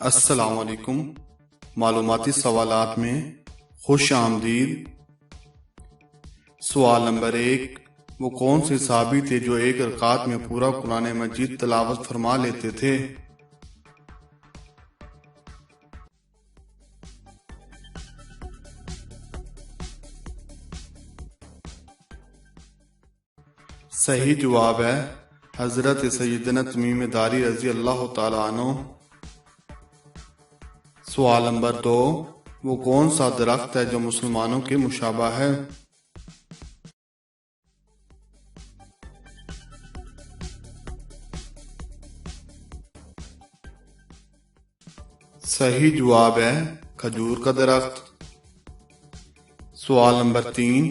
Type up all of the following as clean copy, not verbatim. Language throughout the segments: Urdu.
السلام علیکم۔ معلوماتی سوالات میں خوش آمدید۔ سوال نمبر 1، وہ کون سے صحابی تھے جو ایک رکعت میں پورا قرآن مجید تلاوت فرما لیتے تھے؟ صحیح جواب ہے حضرت سیدنا تمیم داری رضی اللہ تعالیٰ عنہ۔ سوال نمبر 2، وہ کون سا درخت ہے جو مسلمانوں کے مشابہ ہے؟ صحیح جواب ہے کھجور کا درخت۔ سوال نمبر 3،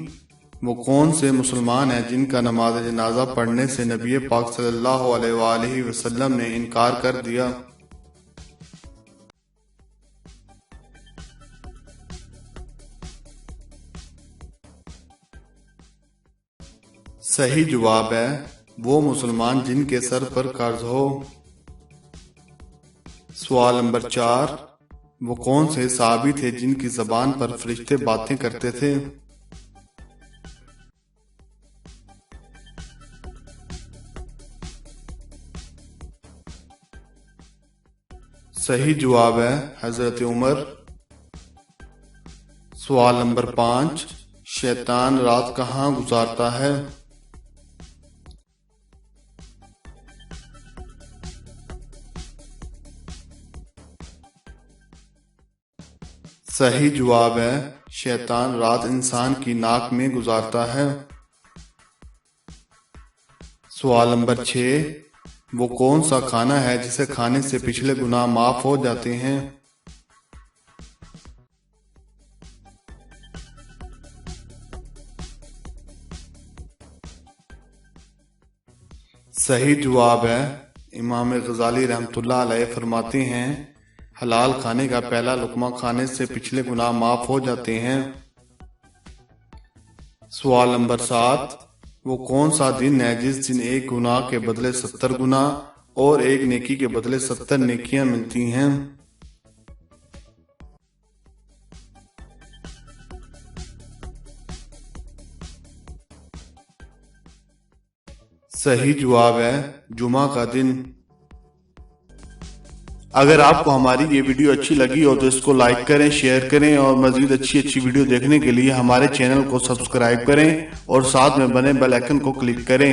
وہ کون سے مسلمان ہیں جن کا نماز جنازہ پڑھنے سے نبی پاک صلی اللہ علیہ وآلہ وسلم نے انکار کر دیا؟ صحیح جواب ہے وہ مسلمان جن کے سر پر قرض ہو۔ سوال نمبر 4، وہ کون سے صحابی تھے جن کی زبان پر فرشتے باتیں کرتے تھے؟ صحیح جواب ہے حضرت عمر۔ سوال نمبر 5، شیطان رات کہاں گزارتا ہے؟ صحیح جواب ہے شیطان رات انسان کی ناک میں گزارتا ہے۔ سوال نمبر 6، وہ کون سا کھانا ہے جسے کھانے سے پچھلے گناہ معاف ہو جاتے ہیں؟ صحیح جواب ہے امام غزالی رحمۃ اللہ علیہ فرماتے ہیں حلال کھانے کا پہلا لقمہ کھانے سے پچھلے گناہ معاف ہو جاتے ہیں۔ سوال نمبر 7، وہ کون سا دن ہے جس دن ایک گناہ کے بدلے 70 گناہ اور ایک نیکی کے بدلے 70 نیکیاں ملتی ہیں؟ صحیح جواب ہے جمعہ کا دن۔ اگر آپ کو ہماری یہ ویڈیو اچھی لگی ہو تو اس کو لائک کریں، شیئر کریں اور مزید اچھی ویڈیو دیکھنے کے لیے ہمارے چینل کو سبسکرائب کریں اور ساتھ میں بنے بیل آئیکن کو کلک کریں۔